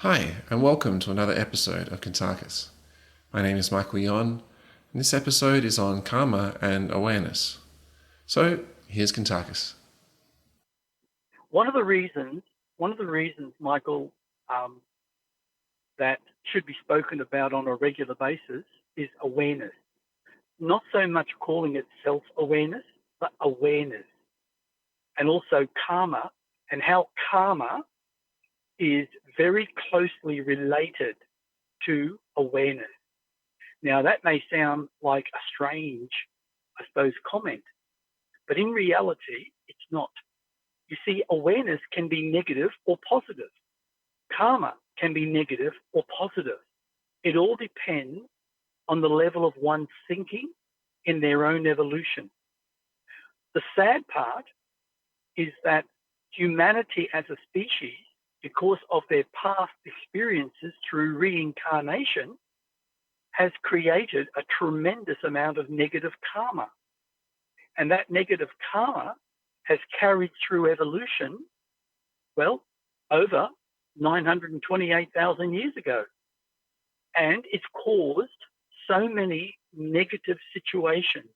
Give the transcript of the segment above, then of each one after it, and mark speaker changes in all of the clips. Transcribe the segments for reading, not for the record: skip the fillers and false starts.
Speaker 1: Hi, and welcome to another episode of Kuntarkis. My name is Michael Yon, and this episode is on karma and awareness. So, here's Kuntarkis.
Speaker 2: One of the reasons, Michael, um, that should be spoken about on a regular basis is awareness. Not so much calling it self-awareness, but awareness, and also karma, and how karma is very closely related to awareness. Now, that may sound like a strange, I suppose, comment, but in reality, it's not. You see, awareness can be negative or positive. Karma can be negative or positive. It all depends on the level of one's thinking in their own evolution. The sad part is that humanity as a species, because of their past experiences through reincarnation, has created a tremendous amount of negative karma. And that negative karma has carried through evolution, well, over 928,000 years ago. And it's caused so many negative situations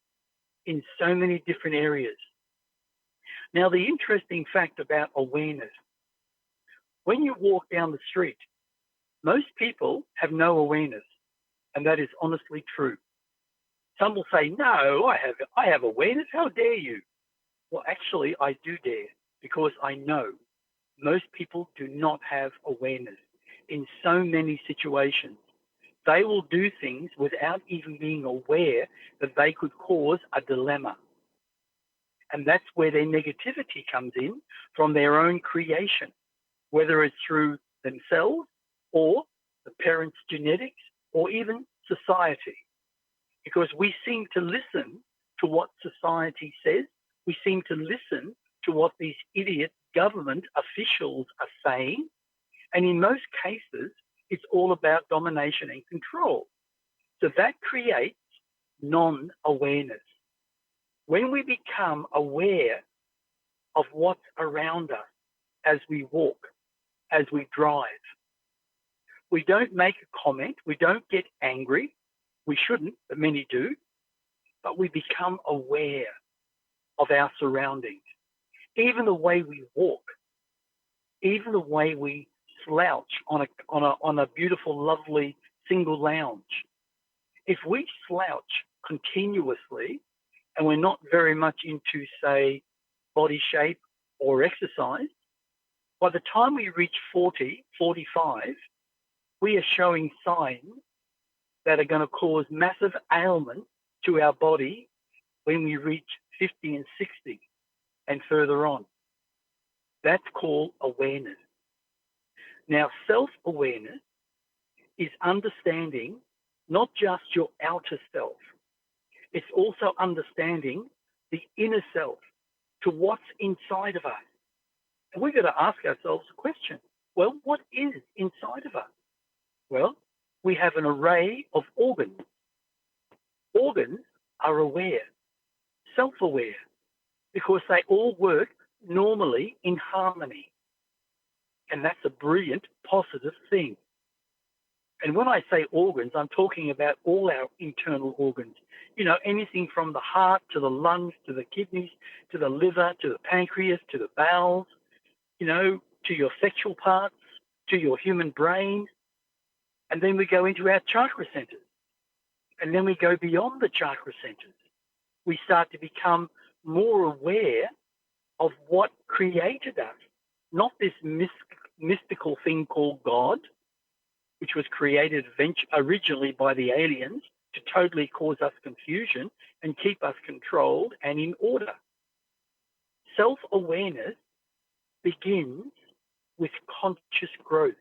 Speaker 2: in so many different areas. Now, the interesting fact about awareness, when you walk down the street, most people have no awareness, and that is honestly true. Some will say, no, I have awareness. How dare you? Well, actually, I do dare, because I know most people do not have awareness in so many situations. They will do things without even being aware that they could cause a dilemma. And that's where their negativity comes in, from their own creation, whether it's through themselves or the parents' genetics or even society. Because we seem to listen to what society says. We seem to listen to what these idiot government officials are saying. And in most cases, it's all about domination and control. So that creates non-awareness. When we become aware of what's around us as we walk, as we drive, we don't make a comment, we don't get angry, we shouldn't, but many do, but we become aware of our surroundings. Even the way we walk, even the way we slouch on a beautiful, lovely single lounge. If we slouch continuously and we're not very much into, say, body shape or exercise, by the time we reach 40, 45, we are showing signs that are going to cause massive ailment to our body when we reach 50 and 60 and further on. That's called awareness. Now, self-awareness is understanding not just your outer self, it's also understanding the inner self, to what's inside of us. And we've got to ask ourselves a question. Well, what is inside of us? Well, we have an array of organs. Organs are aware, self-aware, because they all work normally in harmony. And that's a brilliant, positive thing. And when I say organs, I'm talking about all our internal organs. You know, anything from the heart to the lungs to the kidneys to the liver to the pancreas to the bowels, you know, to your sexual parts, to your human brain. And then we go into our chakra centers. And then we go beyond the chakra centers. We start to become more aware of what created us, not this mystical thing called God, which was created originally by the aliens to totally cause us confusion and keep us controlled and in order. Self-awareness begins with conscious growth.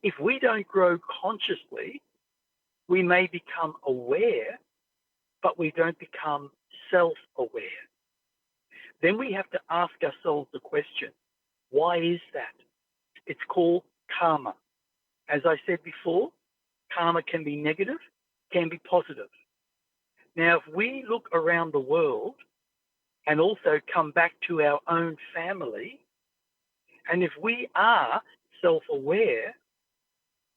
Speaker 2: If we don't grow consciously, we may become aware, but we don't become self-aware. Then we have to ask ourselves the question, why is that? It's called karma. As I said before, karma can be negative, can be positive. Now, if we look around the world and also come back to our own family, and if we are self-aware,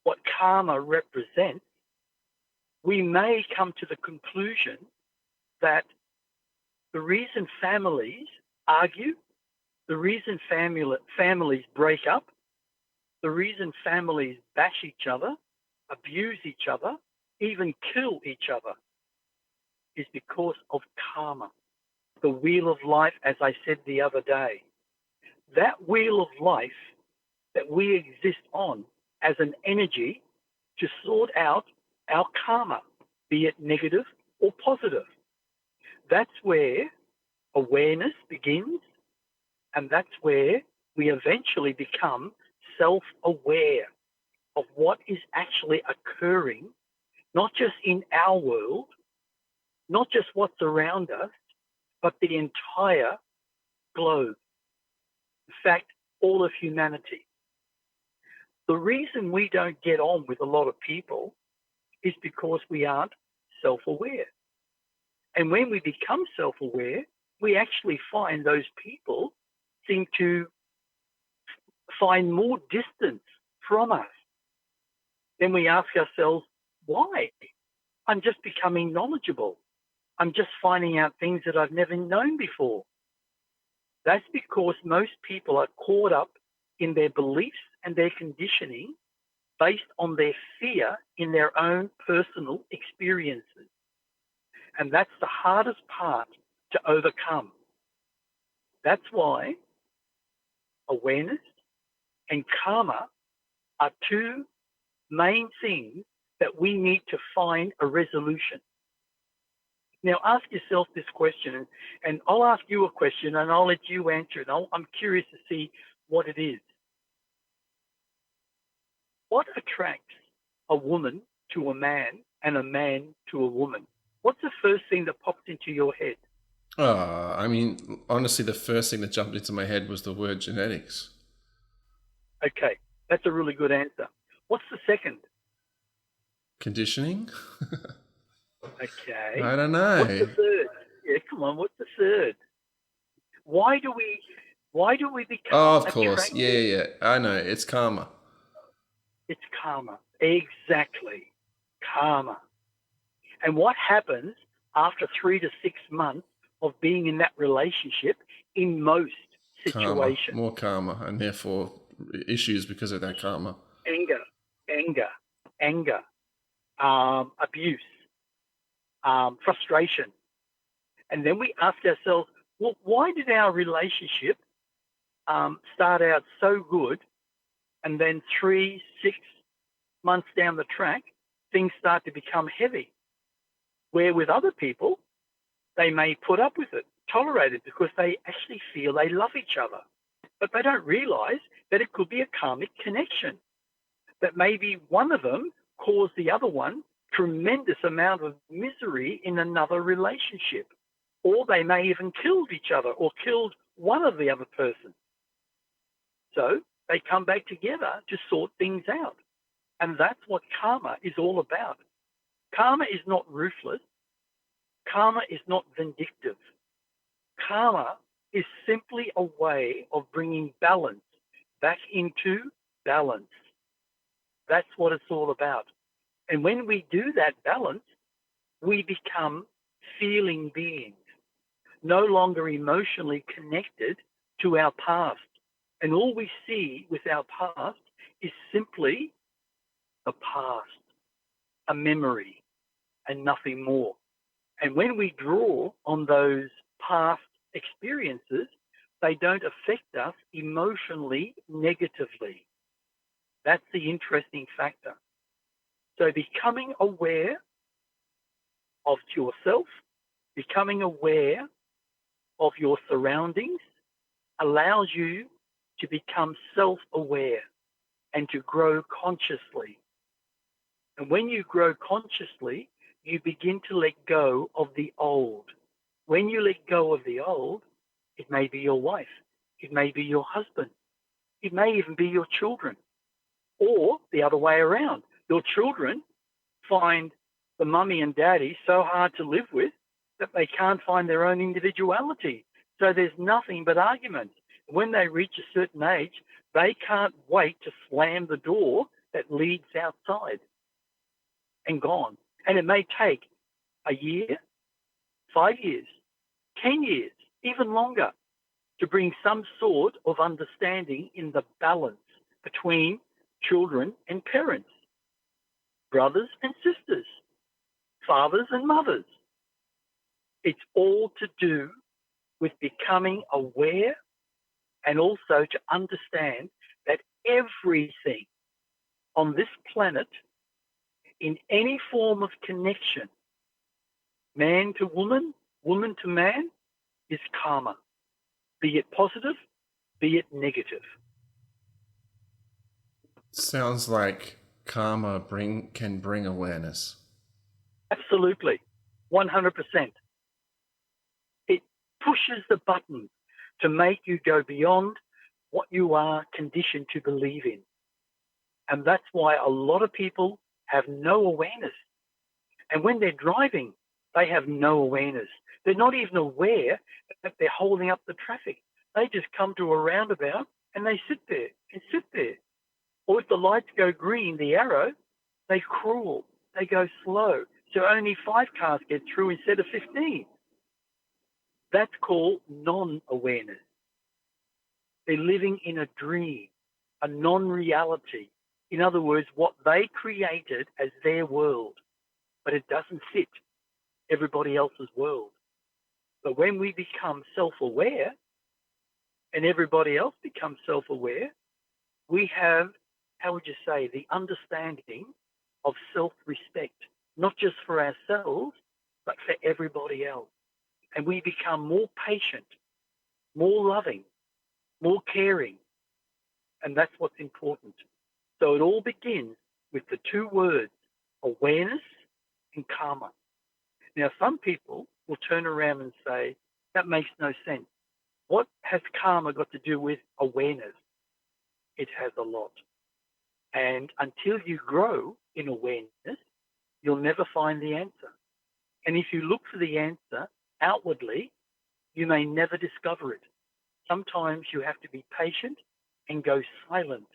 Speaker 2: what karma represents, we may come to the conclusion that the reason families argue, the reason families break up, the reason families bash each other, abuse each other, even kill each other, is because of karma. The wheel of life, as I said the other day. That wheel of life that we exist on as an energy to sort out our karma, be it negative or positive. That's where awareness begins, and that's where we eventually become self-aware of what is actually occurring, not just in our world, not just what's around us, but the entire globe. In fact, all of humanity. The reason we don't get on with a lot of people is because we aren't self-aware. And when we become self-aware, we actually find those people seem to find more distance from us. Then we ask ourselves, why? I'm just becoming knowledgeable. I'm just finding out things that I've never known before. That's because most people are caught up in their beliefs and their conditioning based on their fear in their own personal experiences. And that's the hardest part to overcome. That's why awareness and karma are two main things that we need to find a resolution. Now, ask yourself this question, and I'll ask you a question, and I'll let you answer it. I'm curious to see what it is. What attracts a woman to a man and a man to a woman? What's the first thing that pops into your head?
Speaker 1: I mean, honestly, the first thing that jumped into my head was the word genetics.
Speaker 2: Okay, that's a really good answer. What's the second?
Speaker 1: Conditioning?
Speaker 2: Okay.
Speaker 1: I don't know.
Speaker 2: What's the third? Yeah, come on, what's the third? Why do we become
Speaker 1: Oh, of course.
Speaker 2: attracted?
Speaker 1: Yeah. I know. It's karma.
Speaker 2: It's karma. Exactly. Karma. And what happens after 3 to 6 months of being in that relationship in most situations?
Speaker 1: Karma. More karma, and therefore issues because of that karma.
Speaker 2: Anger, abuse, frustration. And then we ask ourselves, well, why did our relationship start out so good, and then 3, 6 months down the track, things start to become heavy? Where with other people, they may put up with it, tolerate it, because they actually feel they love each other. But they don't realize that it could be a karmic connection, that maybe one of them caused the other one tremendous amount of misery in another relationship. Or they may even killed each other or killed one of the other person. So they come back together to sort things out. And that's what karma is all about. Karma is not ruthless. Karma is not vindictive. Karma is simply a way of bringing balance back into balance. That's what it's all about. And when we do that balance, we become feeling beings, no longer emotionally connected to our past. And all we see with our past is simply the past, a memory, and nothing more. And when we draw on those past experiences, they don't affect us emotionally negatively. That's the interesting factor. So becoming aware of yourself, becoming aware of your surroundings, allows you to become self-aware and to grow consciously. And when you grow consciously, you begin to let go of the old. When you let go of the old, it may be your wife, it may be your husband, it may even be your children, or the other way around. Your children find the mummy and daddy so hard to live with that they can't find their own individuality. So there's nothing but argument. When they reach a certain age, they can't wait to slam the door that leads outside and gone. And it may take a year, 5 years, 10 years, even longer to bring some sort of understanding in the balance between children and parents, brothers and sisters, fathers and mothers. It's all to do with becoming aware and also to understand that everything on this planet, in any form of connection, man to woman, woman to man, is karma, be it positive, be it negative.
Speaker 1: Sounds like karma can bring awareness.
Speaker 2: Absolutely, 100%. It pushes the button to make you go beyond what you are conditioned to believe in. And that's why a lot of people have no awareness. And when they're driving, they have no awareness. They're not even aware that they're holding up the traffic. They just come to a roundabout and they sit there and sit there. Or if the lights go green, the arrow, they crawl, they go slow. So only 5 cars get through instead of 15. That's called non-awareness. They're living in a dream, a non-reality. In other words, what they created as their world, but it doesn't fit everybody else's world. But when we become self-aware and everybody else becomes self-aware, we have, how would you say, the understanding of self-respect, not just for ourselves, but for everybody else. And we become more patient, more loving, more caring. And that's what's important. So it all begins with the 2 words, awareness and karma. Now, some people will turn around and say, that makes no sense. What has karma got to do with awareness? It has a lot. And until you grow in awareness, you'll never find the answer. And if you look for the answer outwardly, you may never discover it. Sometimes you have to be patient and go silent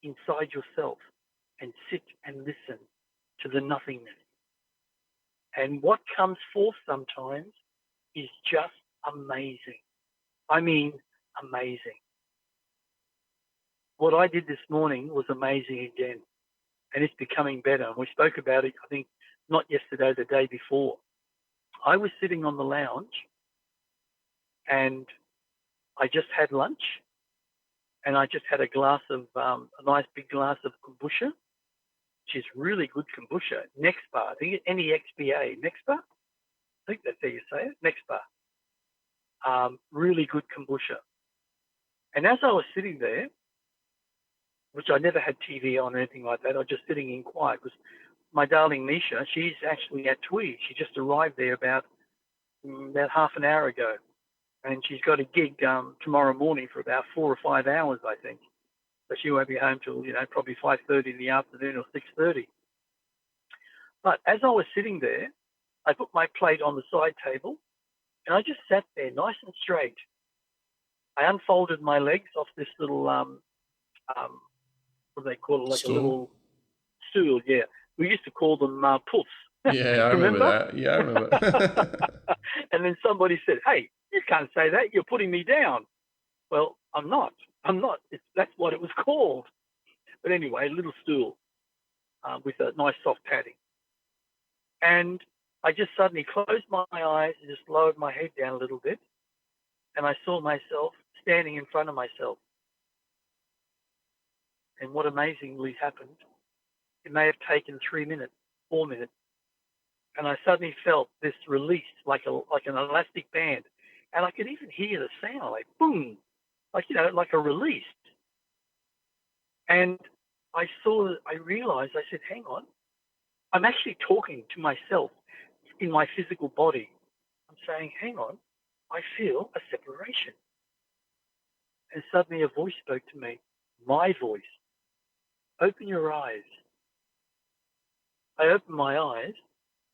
Speaker 2: inside yourself and sit and listen to the nothingness. And what comes forth sometimes is just amazing. I mean, amazing. What I did this morning was amazing again, and it's becoming better. And we spoke about it, I think, not yesterday, the day before. I was sitting on the lounge, and I just had lunch, and I just had a glass of, a nice big glass of kombucha, which is really good kombucha. Nextbar, I think, Nexba, Nexbar? I think that's how you say it, Nexbar. Really good kombucha. And as I was sitting there, which I never had TV on or anything like that, I was just sitting in quiet, because my darling Misha, she's actually at Tweed. She just arrived there about half an hour ago. And she's got a gig tomorrow morning for about 4 or 5 hours, I think. So she won't be home till, probably 5:30 in the afternoon or 6:30. But as I was sitting there, I put my plate on the side table, and I just sat there nice and straight. I unfolded my legs off this little, what do they call it, like
Speaker 1: Stool?
Speaker 2: a little stool, yeah. We used to call them puffs.
Speaker 1: Yeah, I remember that. Yeah, I remember.
Speaker 2: And then somebody said, hey, you can't say that. You're putting me down. Well, I'm not. That's what it was called. But anyway, a little stool with a nice soft padding. And I just suddenly closed my eyes and just lowered my head down a little bit. And I saw myself standing in front of myself. And what amazingly happened, it may have taken 3 minutes, 4 minutes. And I suddenly felt this release, like an elastic band. And I could even hear the sound, like boom, like a release. And I realized, I said, hang on, I'm actually talking to myself in my physical body. I'm saying, hang on, I feel a separation. And suddenly a voice spoke to me, my voice. Open your eyes. I opened my eyes,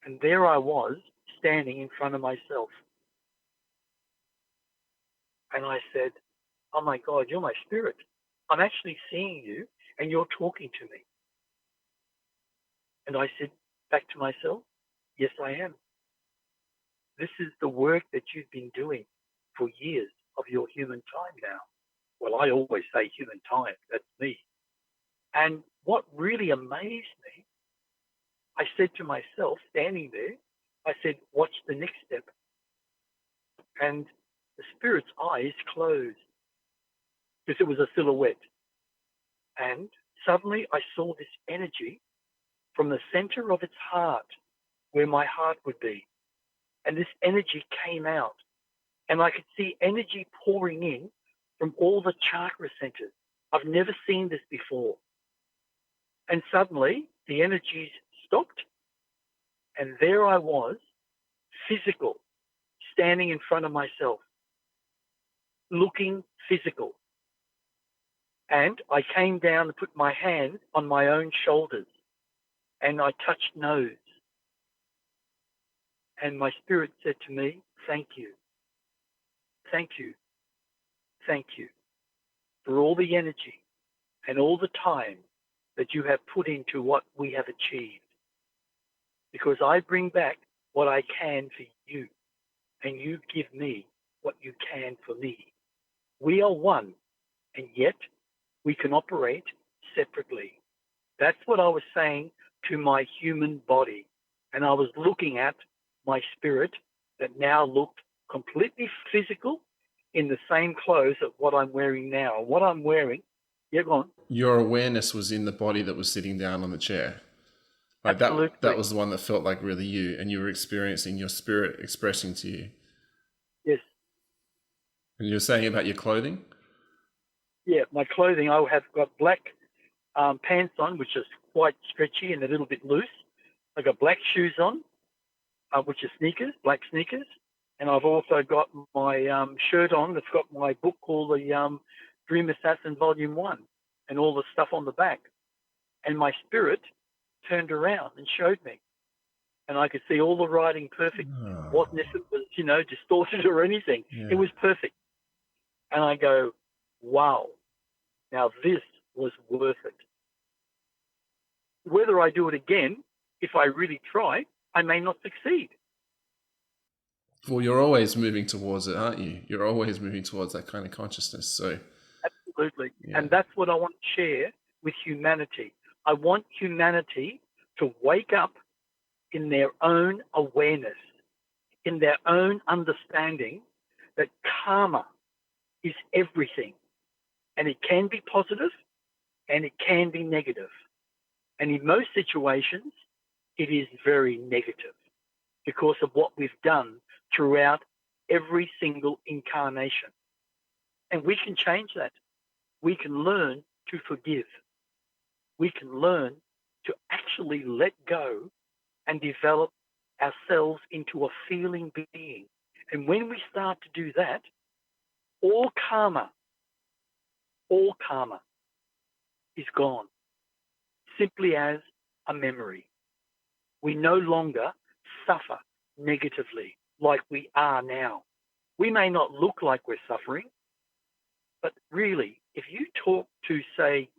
Speaker 2: and there I was, standing in front of myself. And I said, oh my God, you're my spirit. I'm actually seeing you and you're talking to me. And I said back to myself, yes, I am. This is the work that you've been doing for years of your human time now. Well, I always say human time, that's me. And what really amazed me, I said to myself, standing there, I said, what's the next step? And the spirit's eyes closed because it was a silhouette. And suddenly I saw this energy from the center of its heart, where my heart would be. And this energy came out. And I could see energy pouring in from all the chakra centers. I've never seen this before. And suddenly the energies stopped. And there I was, physical, standing in front of myself, looking physical. And I came down and put my hand on my own shoulders. And I touched nose. And my spirit said to me, thank you. Thank you. Thank you for all the energy and all the time that you have put into what we have achieved. Because I bring back what I can for you, and you give me what you can for me. We are one, and yet we can operate separately. That's what I was saying to my human body. And I was looking at my spirit that now looked completely physical in the same clothes of what I'm wearing now. What I'm wearing, yeah, go on.
Speaker 1: Your awareness was in the body that was sitting down on the chair. Like
Speaker 2: Absolutely.
Speaker 1: that was the one that felt like really you, and you were experiencing your spirit expressing to you.
Speaker 2: Yes.
Speaker 1: And you were saying about your clothing?
Speaker 2: Yeah, my clothing, I have got black pants on, which is quite stretchy and a little bit loose. I got black shoes on, which are sneakers, black sneakers. And I've also got my shirt on that's got my book called the Dream Assassin Volume 1 and all the stuff on the back. And my spirit turned around and showed me. And I could see all the writing perfect. It wasn't if it was, distorted or anything.
Speaker 1: Yeah.
Speaker 2: It was perfect. And I go, wow, now this was worth it. Whether I do it again, if I really try, I may not succeed.
Speaker 1: Well, you're always moving towards it, aren't you? You're always moving towards that kind of consciousness. So,
Speaker 2: absolutely.
Speaker 1: Yeah.
Speaker 2: And that's what I want to share with humanity. I want humanity to wake up in their own awareness, in their own understanding that karma is everything. And it can be positive and it can be negative. And in most situations, it is very negative because of what we've done throughout every single incarnation. And we can change that. We can learn to forgive. We can learn to actually let go and develop ourselves into a feeling being. And when we start to do that, all karma is gone, simply as a memory. We no longer suffer negatively like we are now. We may not look like we're suffering, but really, if you talk to, say,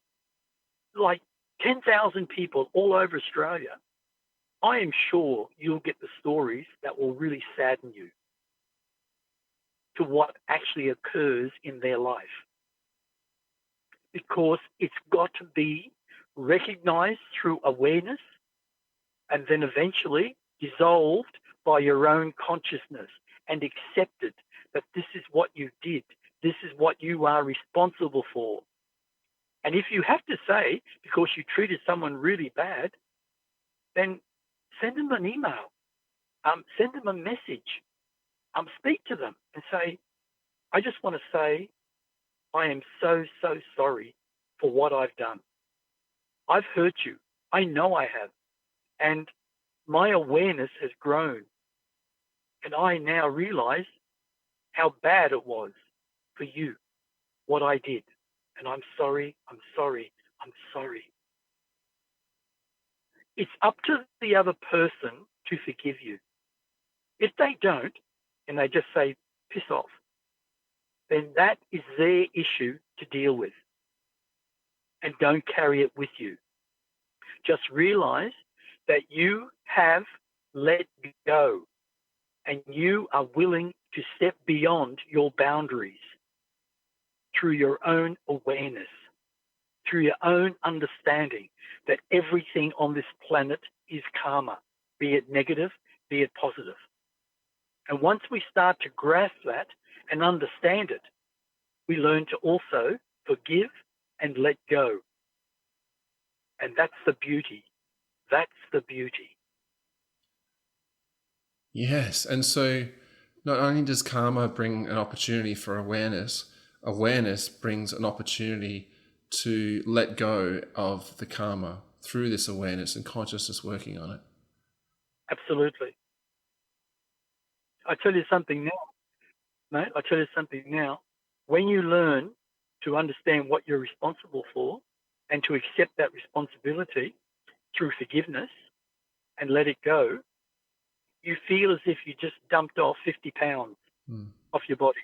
Speaker 2: like 10,000 people all over Australia, I am sure you'll get the stories that will really sadden you to what actually occurs in their life. Because it's got to be recognized through awareness and then eventually dissolved by your own consciousness and accepted that this is what you did. This is what you are responsible for. And if you have to say, because you treated someone really bad, then send them an email, send them a message, speak to them and say, I just want to say, I am so, so sorry for what I've done. I've hurt you. I know I have. And my awareness has grown. And I now realize how bad it was for you, what I did. And I'm sorry, I'm sorry, I'm sorry. It's up to the other person to forgive you. If they don't, and they just say, piss off, then that is their issue to deal with. And don't carry it with you. Just realize that you have let go and you are willing to step beyond your boundaries through your own awareness, through your own understanding that everything on this planet is karma, be it negative, be it positive. And once we start to grasp that and understand it, we learn to also forgive and let go. And that's the beauty. That's the beauty.
Speaker 1: Yes. And so not only does karma bring an opportunity for awareness, awareness brings an opportunity to let go of the karma through this awareness and consciousness working on it.
Speaker 2: Absolutely. I tell you something now, mate. I tell you something now. When you learn to understand what you're responsible for and to accept that responsibility through forgiveness and let it go, you feel as if you just dumped off 50 pounds off your body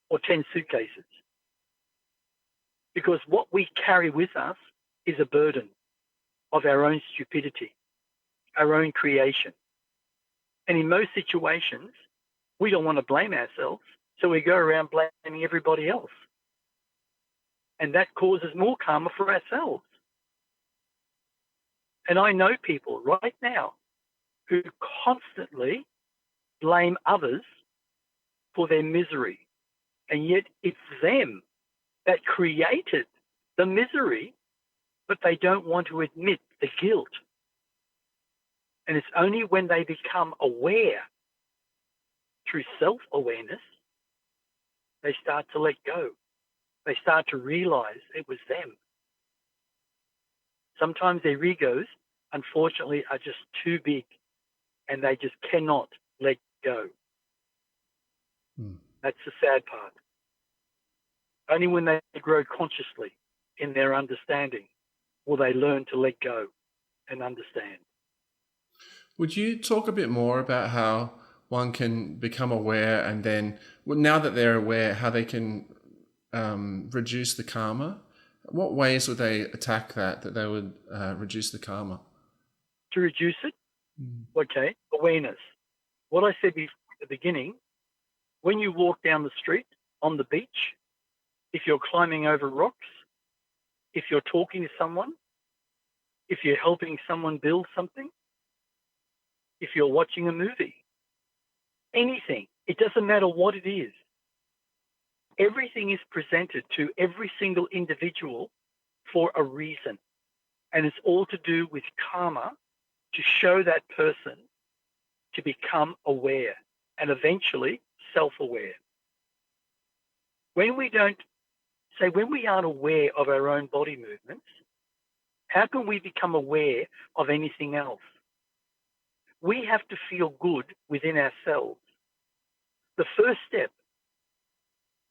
Speaker 2: or 10 suitcases. Because what we carry with us is a burden of our own stupidity, our own creation. And in most situations, we don't want to blame ourselves, so we go around blaming everybody else. And that causes more karma for ourselves. And I know people right now who constantly blame others for their misery. And yet it's them that created the misery, but they don't want to admit the guilt. And it's only when they become aware through self-awareness, they start to let go. They start to realize it was them. Sometimes their egos, unfortunately, are just too big and they just cannot let go. That's the sad part. Only when they grow consciously in their understanding will they learn to let go and understand.
Speaker 1: Would you talk a bit more about how one can become aware and then, now that they're aware, how they can reduce the karma? What ways would they attack that they would reduce the karma?
Speaker 2: To reduce it? Okay, awareness. What I said before at the beginning, when you walk down the street, on the beach, if you're climbing over rocks, if you're talking to someone, if you're helping someone build something, if you're watching a movie, anything, it doesn't matter what it is. Everything is presented to every single individual for a reason. And it's all to do with karma to show that person to become aware and eventually self-aware. When we aren't aware of our own body movements, how can we become aware of anything else? We have to feel good within ourselves. The first step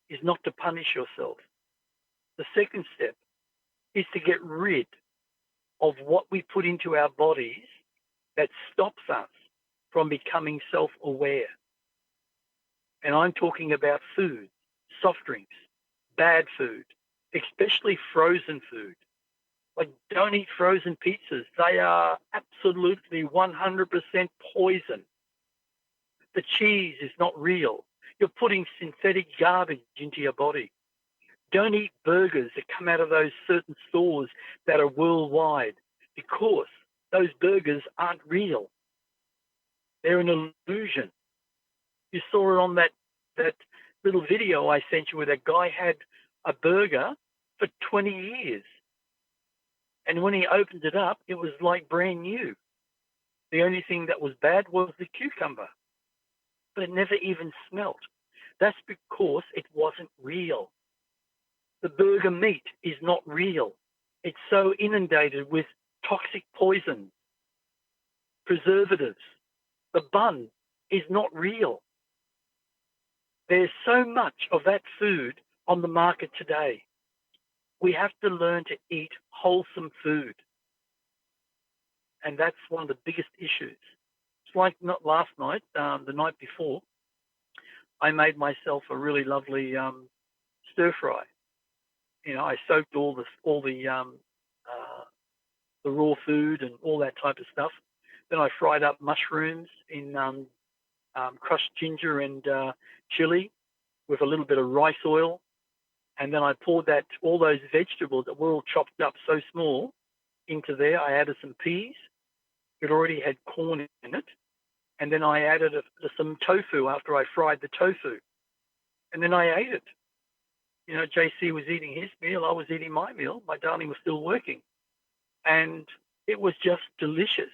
Speaker 2: is not to punish yourself. The second step is to get rid of what we put into our bodies that stops us from becoming self-aware. And I'm talking about food, soft drinks, bad food, especially frozen food. Like, don't eat frozen pizzas. They are absolutely 100% poison. The cheese is not real. You're putting synthetic garbage into your body. Don't eat burgers that come out of those certain stores that are worldwide, because those burgers aren't real. They're an illusion. You saw it on that little video I sent you where that guy had a burger for 20 years. And when he opened it up, it was like brand new. The only thing that was bad was the cucumber, but it never even smelt. That's because it wasn't real. The burger meat is not real. It's so inundated with toxic poisons, preservatives. The bun is not real. There's so much of that food on the market today. We have to learn to eat wholesome food. And that's one of the biggest issues. It's like not last night, the night before, I made myself a really lovely stir fry. I soaked the raw food and all that type of stuff. Then I fried up mushrooms in crushed ginger and chili with a little bit of rice oil, and then I poured all those vegetables that were all chopped up so small into there. I added some peas. It already had corn in it, and then I added some tofu after I fried the tofu, and then I ate it. JC was eating his meal. I was eating my meal. My darling was still working, and it was just delicious.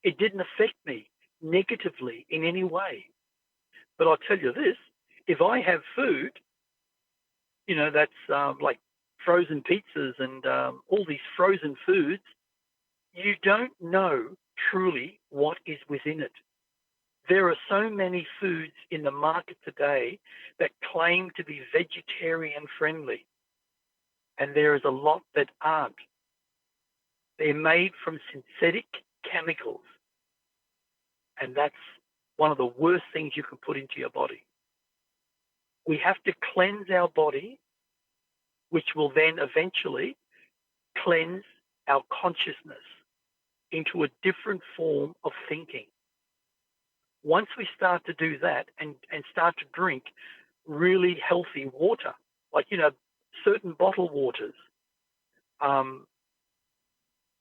Speaker 2: It didn't affect me negatively in any way. But I'll tell you this, if I have food, that's like frozen pizzas and all these frozen foods, you don't know truly what is within it. There are so many foods in the market today that claim to be vegetarian friendly, and there is a lot that aren't. They're made from synthetic chemicals, and that's one of the worst things you can put into your body. We have to cleanse our body, which will then eventually cleanse our consciousness into a different form of thinking. Once we start to do that and start to drink really healthy water, like, certain bottled waters,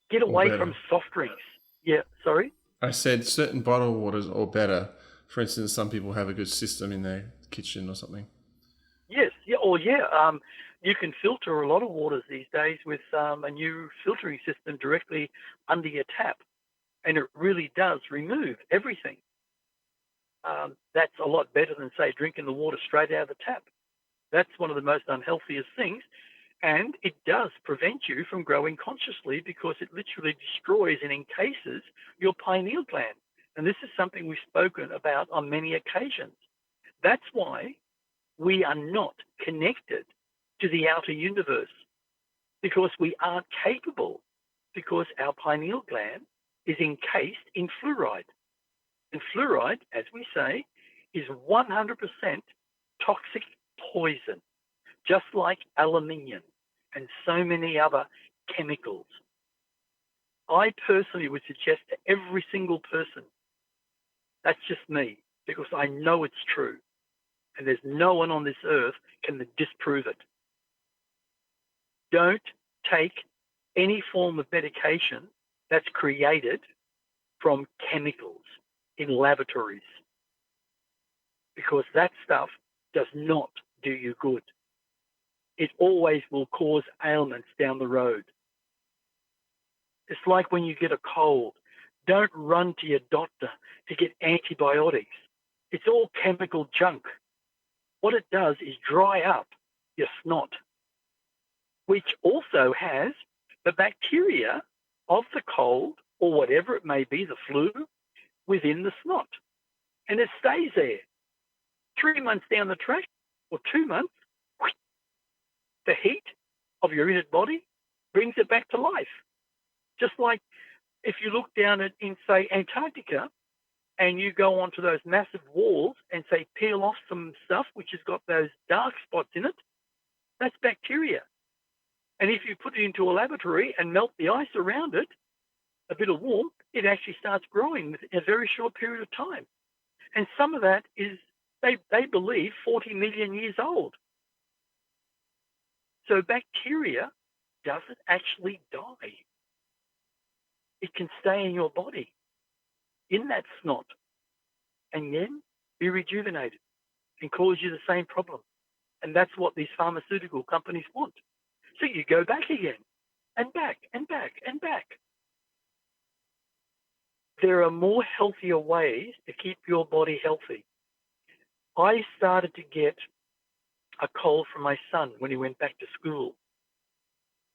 Speaker 2: get away from soft drinks. Yeah, sorry?
Speaker 1: I said certain bottled waters or better. For instance, some people have a good system in their kitchen or something.
Speaker 2: Yes, yeah, you can filter a lot of waters these days with a new filtering system directly under your tap, and it really does remove everything. That's a lot better than, say, drinking the water straight out of the tap. That's one of the most unhealthiest things, and it does prevent you from growing consciously because it literally destroys and encases your pineal gland. And this is something we've spoken about on many occasions. That's why we are not connected to the outer universe, because we aren't capable, because our pineal gland is encased in fluoride. And fluoride, as we say, is 100% toxic poison, just like aluminium and so many other chemicals. I personally would suggest to every single person, that's just me, because I know it's true, and there's no one on this earth can disprove it. Don't take any form of medication that's created from chemicals in laboratories, because that stuff does not do you good. It always will cause ailments down the road. It's like when you get a cold. Don't run to your doctor to get antibiotics. It's all chemical junk. What it does is dry up your snot, which also has the bacteria of the cold or whatever it may be, the flu, within the snot. And it stays there. 3 months down the track, or 2 months, the heat of your inner body brings it back to life. Just like if you look down in, say, Antarctica, and you go onto those massive walls and, say, peel off some stuff which has got those dark spots in it, that's bacteria. And if you put it into a laboratory and melt the ice around it, a bit of warmth, it actually starts growing in a very short period of time. And some of that is, they believe, 40 million years old. So bacteria doesn't actually die. It can stay in your body, in that snot, and then be rejuvenated and cause you the same problem. And that's what these pharmaceutical companies want. So you go back again, and back, and back, and back. There are more healthier ways to keep your body healthy. I started to get a cold from my son when he went back to school,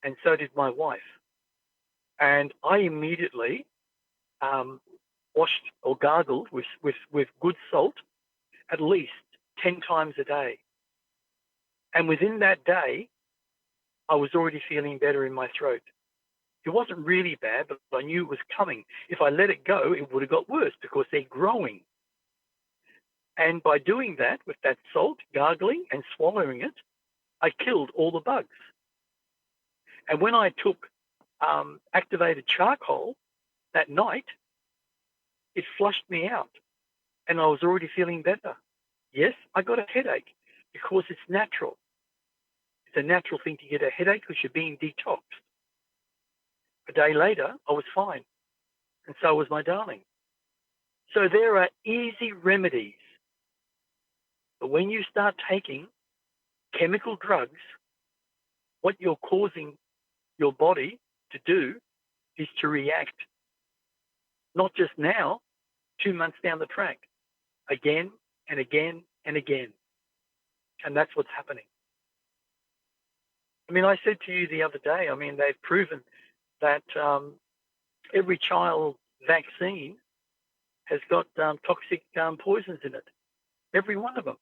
Speaker 2: and so did my wife. And I immediately washed or gargled with good salt at least 10 times a day. And within that day, I was already feeling better in my throat. It wasn't really bad, but I knew it was coming. If I let it go, it would have got worse because they're growing. And by doing that, with that salt, gargling and swallowing it, I killed all the bugs. And when I took activated charcoal that night, it flushed me out and I was already feeling better. Yes, I got a headache because it's natural. It's a natural thing to get a headache because you're being detoxed. A day later, I was fine, and so was my darling. So there are easy remedies. But when you start taking chemical drugs, what you're causing your body to do is to react, not just now, 2 months down the track, again and again and again. And that's what's happening. I mean, I said to you the other day, I mean, they've proven that every child vaccine has got toxic poisons in it, every one of them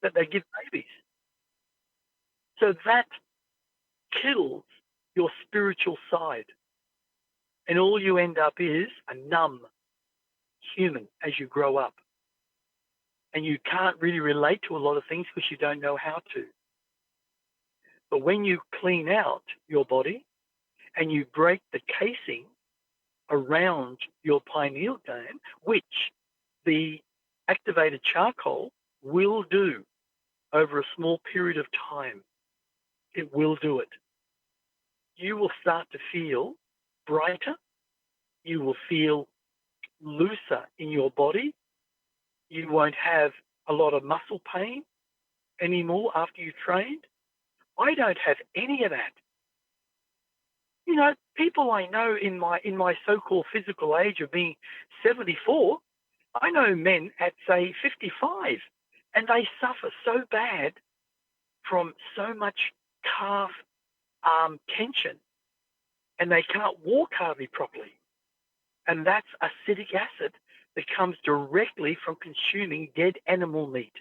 Speaker 2: that they give babies. So that kills your spiritual side. And all you end up is a numb human as you grow up. And you can't really relate to a lot of things because you don't know how to. But when you clean out your body and you break the casing around your pineal gland, which the activated charcoal will do over a small period of time, it will do it. You will start to feel brighter. You will feel looser in your body. You won't have a lot of muscle pain anymore after you've trained. I don't have any of that. You know, people I know in my so-called physical age of being 74, I know men at, say, 55, and they suffer so bad from so much calf tension, and they can't walk hardly properly. And that's acetic acid that comes directly from consuming dead animal meat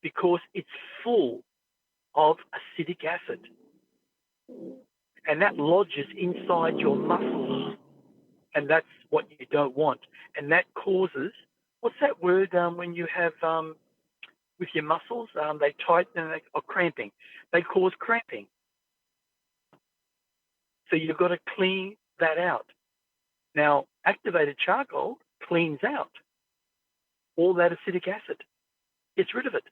Speaker 2: because it's full of acetic acid. And that lodges inside your muscles. And that's what you don't want. And that causes, what's that word when you have, with your muscles, they tighten or cramping. They cause cramping. So you've got to clean that out. Now, activated charcoal cleans out all that acetic acid. Gets rid of it.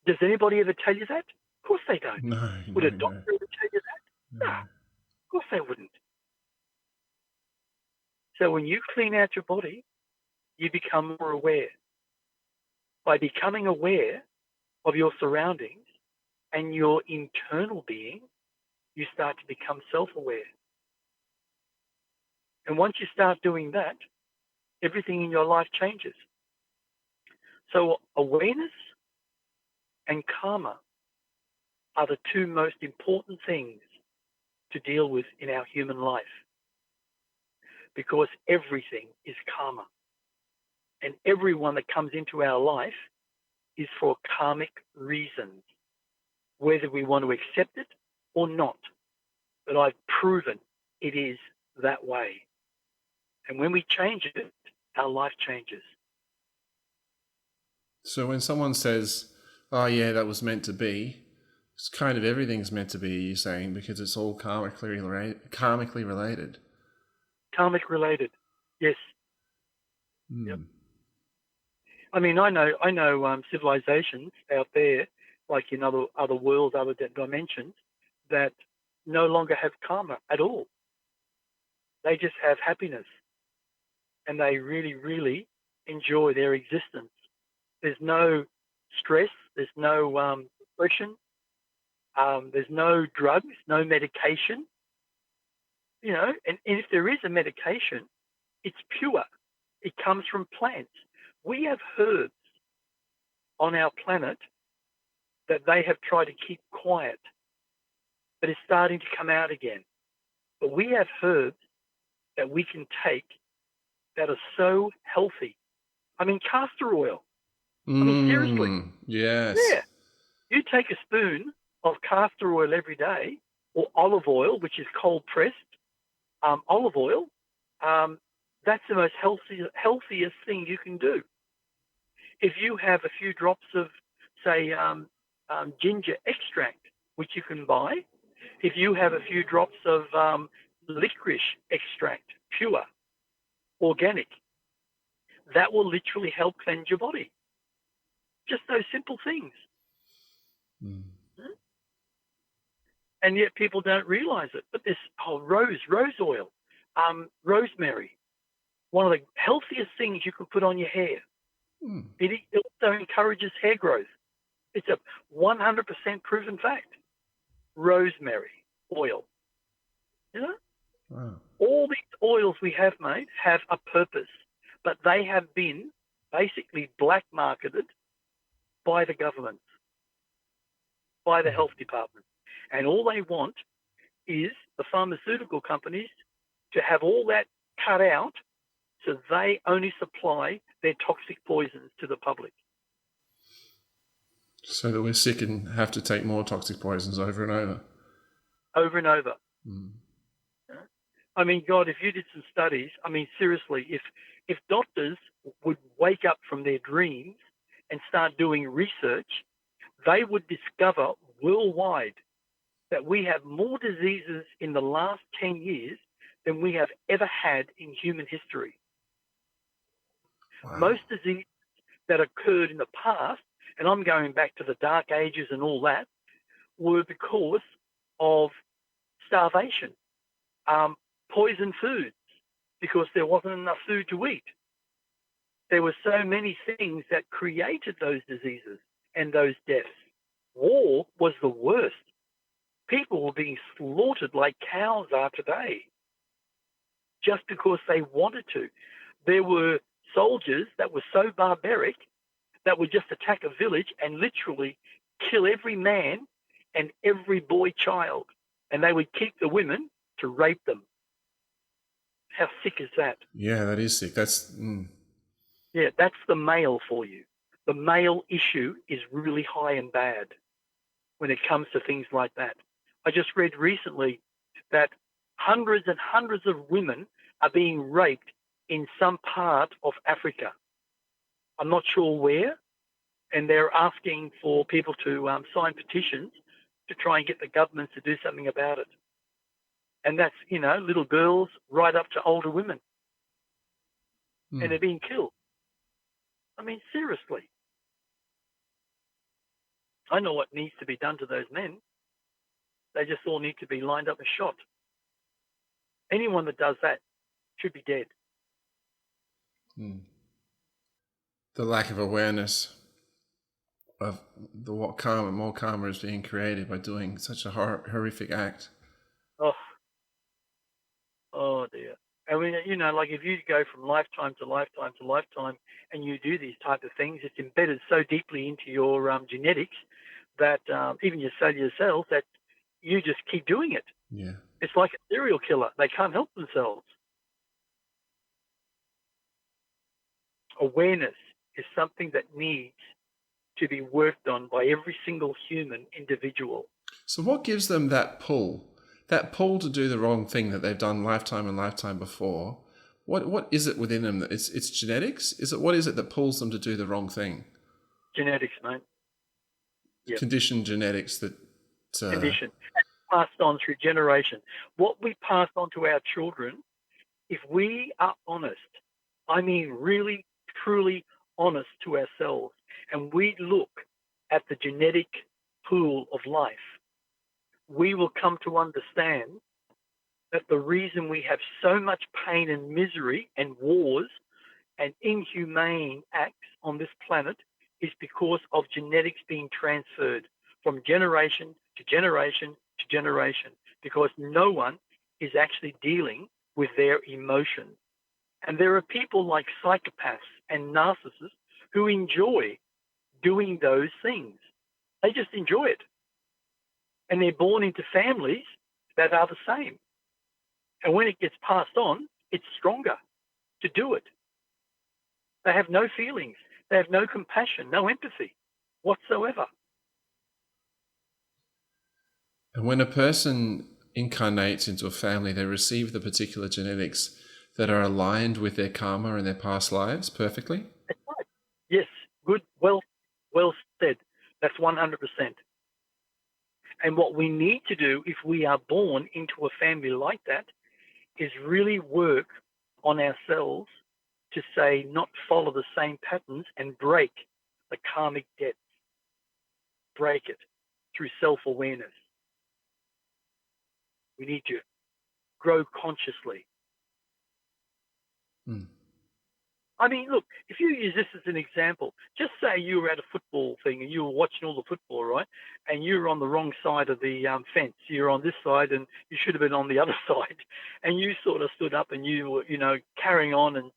Speaker 2: Does anybody ever tell you that? Of course they don't. Would a doctor ever tell you that? No, of course they wouldn't. So when you clean out your body, you become more aware. By becoming aware of your surroundings and your internal being, you start to become self-aware. And once you start doing that, everything in your life changes. So awareness and karma are the two most important things to deal with in our human life, because everything is karma. And everyone that comes into our life is for karmic reasons, whether we want to accept it or not. But I've proven it is that way. And when we change it, our life changes.
Speaker 1: So when someone says, oh yeah, that was meant to be, it's kind of everything's meant to be, you're saying, because it's all karmically related.
Speaker 2: Karmic related, yes. Yep. I mean, I know civilizations out there, like in other worlds, other dimensions, that no longer have karma at all. They just have happiness, and they really, really enjoy their existence. There's no stress. There's no depression. There's no drugs, no medication. You know, and if there is a medication, it's pure. It comes from plants. We have herbs on our planet that they have tried to keep quiet, but it's starting to come out again. But we have herbs that we can take that are so healthy. I mean, castor oil. I mean, seriously.
Speaker 1: Yes.
Speaker 2: Yeah. You take a spoon of castor oil every day, or olive oil, which is cold pressed olive oil. That's the most healthiest thing you can do. if you have a few drops of, say, ginger extract, which you can buy, if you have a few drops of licorice extract, pure, organic, that will literally help cleanse your body. Just those simple things.
Speaker 1: Mm.
Speaker 2: And yet people don't realize it. But this rose oil, rosemary, one of the healthiest things you can put on your hair.
Speaker 1: Mm.
Speaker 2: It also encourages hair growth. It's a 100% proven fact. Rosemary oil. You know?
Speaker 1: Wow.
Speaker 2: All these oils we have, mate, have a purpose, but they have been basically black marketed by the government, by the health department. And all they want is the pharmaceutical companies to have all that cut out so they only supply their toxic poisons to the public.
Speaker 1: So that we're sick and have to take more toxic poisons over and over.
Speaker 2: Over and over.
Speaker 1: Mm.
Speaker 2: I mean, God, if you did some studies, I mean, seriously, if doctors would wake up from their dreams and start doing research, they would discover worldwide that we have more diseases in the last 10 years than we have ever had in human history.
Speaker 1: Wow.
Speaker 2: Most diseases that occurred in the past, and I'm going back to the Dark Ages and all that, were because of starvation, poison foods, because there wasn't enough food to eat. There were so many things that created those diseases and those deaths. War was the worst. People were being slaughtered like cows are today just because they wanted to. There were soldiers that were so barbaric that would just attack a village and literally kill every man and every boy child. And they would keep the women to rape them. How sick is that?
Speaker 1: Yeah, that is sick. That's...
Speaker 2: Yeah, that's the male for you. The male issue is really high and bad when it comes to things like that. I just read recently that hundreds and hundreds of women are being raped in some part of Africa. I'm not sure where, and they're asking for people to sign petitions to try and get the governments to do something about it. And that's, you know, little girls right up to older women. And they're being killed. I mean, seriously. I know what needs to be done to those men. They just all need to be lined up and shot. Anyone that does that should be dead.
Speaker 1: The lack of awareness of what more karma is being created by doing such a horrific act.
Speaker 2: Oh dear. I mean, you know, like if you go from lifetime to lifetime to lifetime and you do these type of things, it's embedded so deeply into your genetics that even your cellular cells that you just keep doing it.
Speaker 1: Yeah.
Speaker 2: It's like a serial killer. They can't help themselves. Awareness is something that needs to be worked on by every single human individual.
Speaker 1: So what gives them that pull? That pull to do the wrong thing that they've done lifetime and lifetime before? What is it within them? That it's genetics? What is it that pulls them to do the wrong thing?
Speaker 2: Genetics, mate.
Speaker 1: Yep. Conditioned genetics that...
Speaker 2: Condition. Passed on through generations. What we pass on to our children, if we are honest, I mean really, truly honest to ourselves, and we look at the genetic pool of life, we will come to understand that the reason we have so much pain and misery and wars and inhumane acts on this planet is because of genetics being transferred from generation to generation to generation, because no one is actually dealing with their emotions. And there are people like psychopaths and narcissists who enjoy doing those things. They just enjoy it. And they're born into families that are the same. And when it gets passed on, it's stronger to do it. They have no feelings. They have no compassion, no empathy whatsoever.
Speaker 1: And when a person incarnates into a family, they receive the particular genetics that are aligned with their karma and their past lives perfectly?
Speaker 2: That's right. Yes, Good, well said. That's 100%. And what we need to do if we are born into a family like that is really work on ourselves to say, not follow the same patterns and break the karmic debt. Break it through self-awareness. We need to grow consciously.
Speaker 1: Mm.
Speaker 2: I mean, look, if you use this as an example, just say you were at a football thing and you were watching all the football, right? And you were on the wrong side of the fence. You're on this side and you should have been on the other side. And you sort of stood up and you were, carrying on and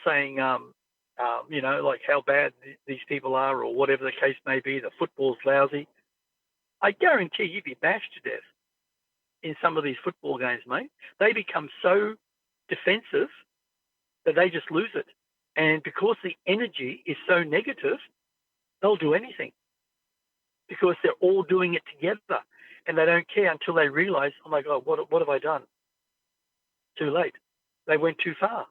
Speaker 2: saying, like how bad these people are or whatever the case may be, the football's lousy. I guarantee you'd be bashed to death in some of these football games, mate. They become so defensive that they just lose it. And because the energy is so negative, they'll do anything because they're all doing it together and they don't care until they realize, oh my God, what have I done? Too late. They went too far.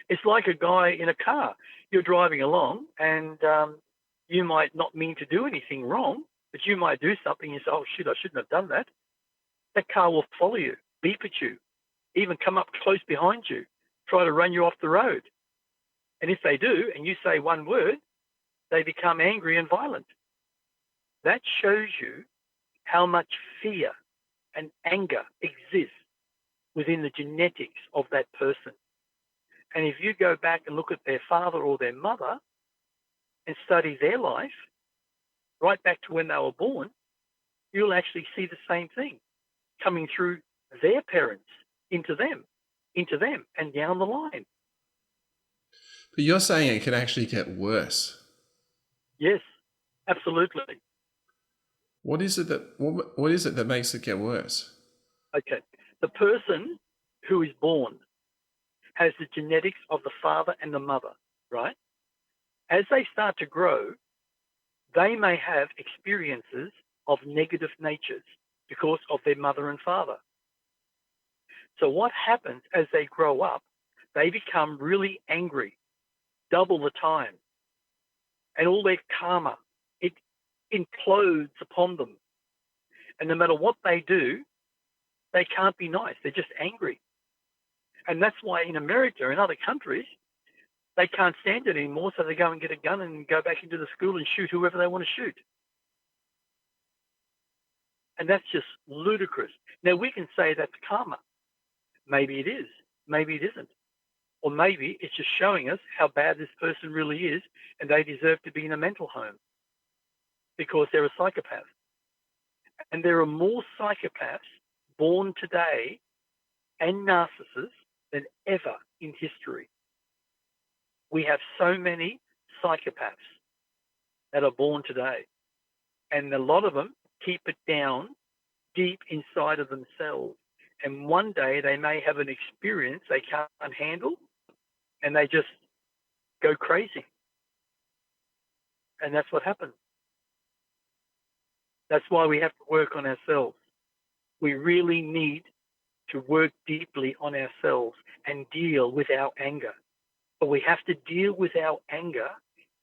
Speaker 2: It's like a guy in a car. You're driving along and you might not mean to do anything wrong, but you might do something and say, oh, shit, I shouldn't have done that. That car will follow you, beep at you, even come up close behind you, try to run you off the road. And if they do, and you say one word, they become angry and violent. That shows you how much fear and anger exists within the genetics of that person. And if you go back and look at their father or their mother and study their life, right back to when they were born, you'll actually see the same thing coming through their parents into them, and down the line.
Speaker 1: But you're saying it can actually get worse.
Speaker 2: Yes, absolutely.
Speaker 1: What is it that makes it get worse?
Speaker 2: Okay. The person who is born has the genetics of the father and the mother, right? As they start to grow, they may have experiences of negative natures because of their mother and father. So what happens as they grow up, they become really angry, double the time. And all their karma, it implodes upon them. And no matter what they do, they can't be nice. They're just angry. And that's why in America and other countries, they can't stand it anymore. So they go and get a gun and go back into the school and shoot whoever they want to shoot. And that's just ludicrous. Now, we can say that's karma. Maybe it is. Maybe it isn't. Or maybe it's just showing us how bad this person really is and they deserve to be in a mental home because they're a psychopath. And there are more psychopaths born today and narcissists than ever in history. We have so many psychopaths that are born today. And a lot of them keep it down deep inside of themselves. And one day they may have an experience they can't handle and they just go crazy. And that's what happens. That's why we have to work on ourselves. We really need to work deeply on ourselves and deal with our anger. But we have to deal with our anger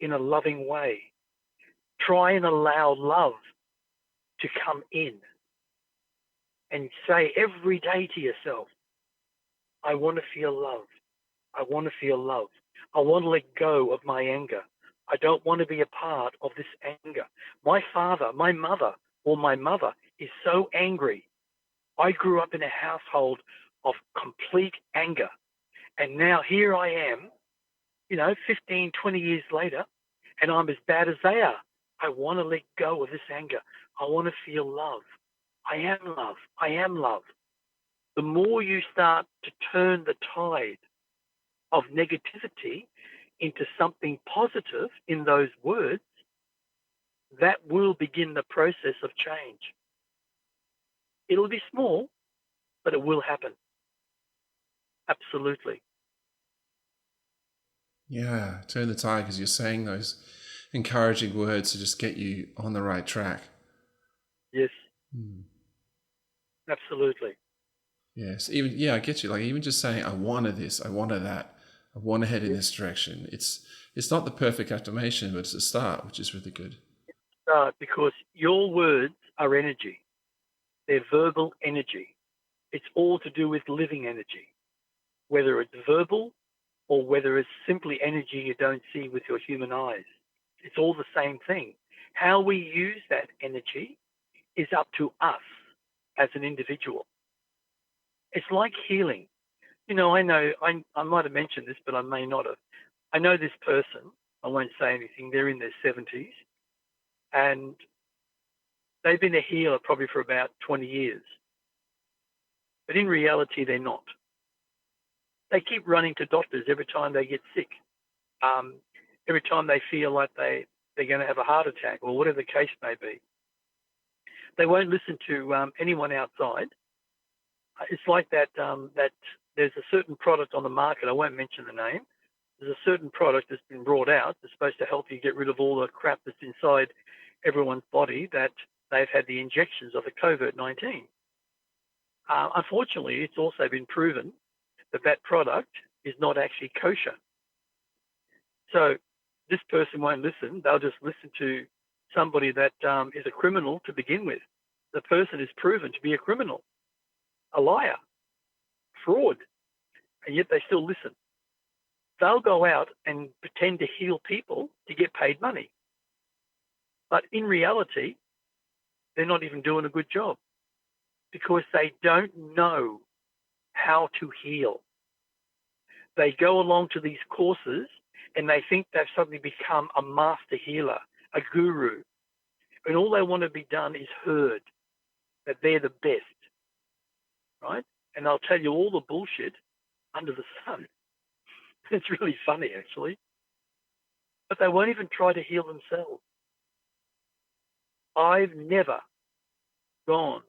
Speaker 2: in a loving way. Try and allow love to come in and say every day to yourself, I want to feel love. I want to feel love. I want to let go of my anger. I don't want to be a part of this anger. My father, my mother, or my mother is so angry. I grew up in a household of complete anger. And now here I am, 15, 20 years later, and I'm as bad as they are. I want to let go of this anger. I want to feel love. I am love. I am love. The more you start to turn the tide of negativity into something positive in those words, that will begin the process of change. It'll be small, but it will happen. Absolutely.
Speaker 1: Yeah, turn the tide because you're saying those encouraging words to just get you on the right track.
Speaker 2: Yes. Absolutely.
Speaker 1: Yes, I get you. Like even just saying, I wanted this, I wanted that, I want to head in this direction. It's not the perfect affirmation, but it's a start, which is really good.
Speaker 2: Because your words are energy. They're verbal energy. It's all to do with living energy, whether it's verbal or whether it's simply energy you don't see with your human eyes. It's all the same thing. How we use that energy is up to us as an individual. It's like healing. I know, I might have mentioned this, but I may not have. I know this person, I won't say anything, they're in their 70s, and they've been a healer probably for about 20 years. But in reality, they're not. They keep running to doctors every time they get sick, every time they feel like they're going to have a heart attack or whatever the case may be. They won't listen to anyone outside. It's like that there's a certain product on the market, I won't mention the name. There's a certain product that's been brought out that's supposed to help you get rid of all the crap that's inside everyone's body that they've had the injections of the COVID-19. Unfortunately, it's also been proven that that product is not actually kosher. So this person won't listen. They'll just listen to somebody that is a criminal to begin with. The person is proven to be a criminal, a liar, fraud, and yet they still listen. They'll go out and pretend to heal people to get paid money. But in reality, they're not even doing a good job because they don't know how to heal. They go along to these courses and they think they've suddenly become a master healer, a guru. And all they want to be done is heard, that they're the best, right? And they'll tell you all the bullshit under the sun. It's really funny, actually. But they won't even try to heal themselves. I've never gone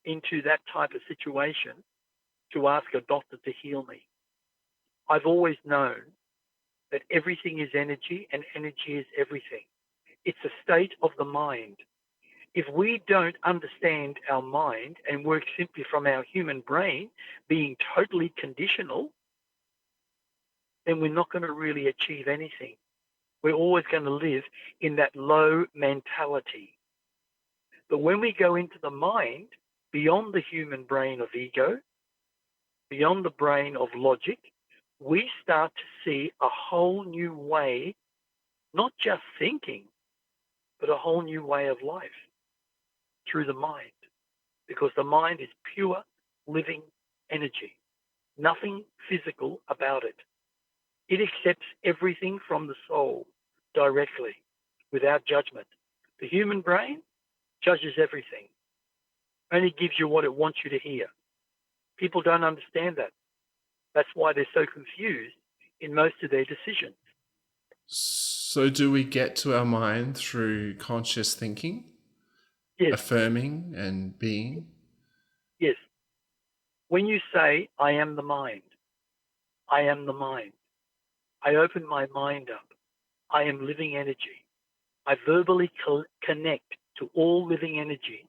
Speaker 2: into that type of situation to ask a doctor to heal me. I've always known that everything is energy and energy is everything. It's a state of the mind. If we don't understand our mind and work simply from our human brain being totally conditional, then we're not going to really achieve anything. We're always going to live in that low mentality. But when we go into the mind, beyond the human brain of ego, beyond the brain of logic, we start to see a whole new way, not just thinking, but a whole new way of life through the mind. Because the mind is pure, living energy. Nothing physical about it. It accepts everything from the soul directly, without judgment. The human brain judges everything, only gives you what it wants you to hear. People don't understand that. That's why they're so confused in most of their decisions.
Speaker 1: So do we get to our mind through conscious thinking?
Speaker 2: Yes.
Speaker 1: Affirming and being?
Speaker 2: Yes. When you say, I am the mind, I am the mind. I open my mind up. I am living energy. I verbally connect to all living energy,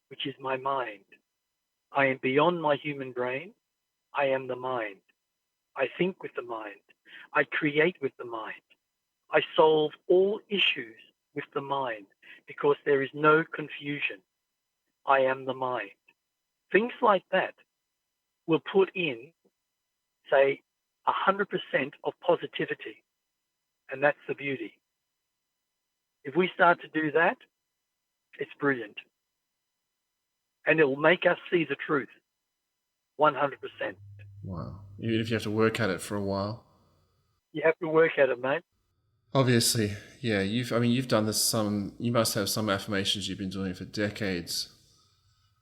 Speaker 2: which is my mind. I am beyond my human brain. I am the mind. I think with the mind. I create with the mind. I solve all issues with the mind because there is no confusion. I am the mind. Things like that will put in, say, 100% of positivity. And that's the beauty. If we start to do that, it's brilliant. And it will make us see the truth 100%.
Speaker 1: Wow. Even if you have to work at it for a while.
Speaker 2: You have to work at it, mate.
Speaker 1: Obviously, yeah. You've done this you must have some affirmations you've been doing for decades.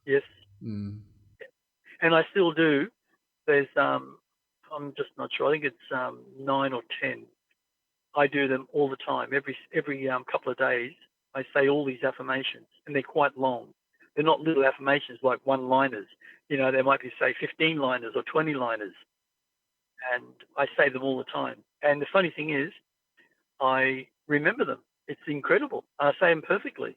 Speaker 2: Yes.
Speaker 1: Mm.
Speaker 2: And I still do. There's, I'm just not sure. I think it's 9 or 10. I do them all the time. Every couple of days, I say all these affirmations, and they're quite long. They're not little affirmations like one-liners. There might be, say, 15-liners or 20-liners. And I say them all the time. And the funny thing is, I remember them. It's incredible. I say them perfectly.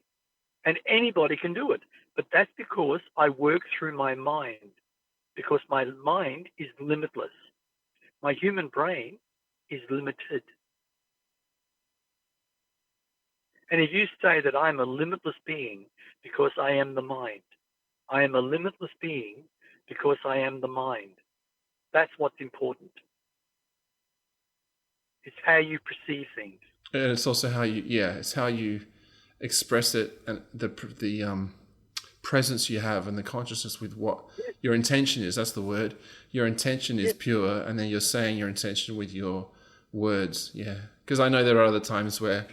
Speaker 2: And anybody can do it. But that's because I work through my mind, because my mind is limitless. My human brain is limited. And if you say that I am a limitless being because I am the mind, I am a limitless being because I am the mind, that's what's important. It's how you perceive things.
Speaker 1: And it's also how it's how you express it, and the presence you have and the consciousness with what your intention is. That's the word. Your intention is pure, and then you're saying your intention with your words. Yeah, because I know there are other times where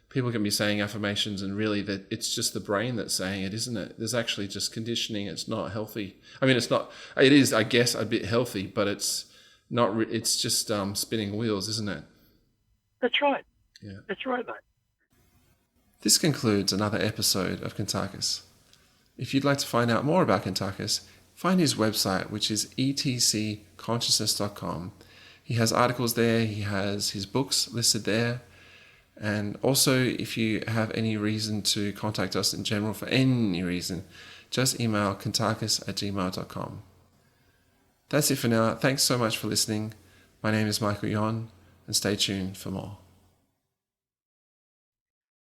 Speaker 1: people can be saying affirmations and really that it's just the brain that's saying it, isn't it? There's actually just conditioning. It's not healthy. I mean, it's not. It is, I guess, a bit healthy, but it's not. It's just spinning wheels, isn't it?
Speaker 2: That's right.
Speaker 1: Yeah.
Speaker 2: That's right, mate.
Speaker 1: This concludes another episode of Kuntarkis. If you'd like to find out more about Kuntarkis, find his website, which is etcconsciousness.com. He has articles there, he has his books listed there, and also if you have any reason to contact us in general for any reason, just email kuntarkis@gmail.com. That's it for now. Thanks so much for listening. My name is Michael Yon, and stay tuned for more.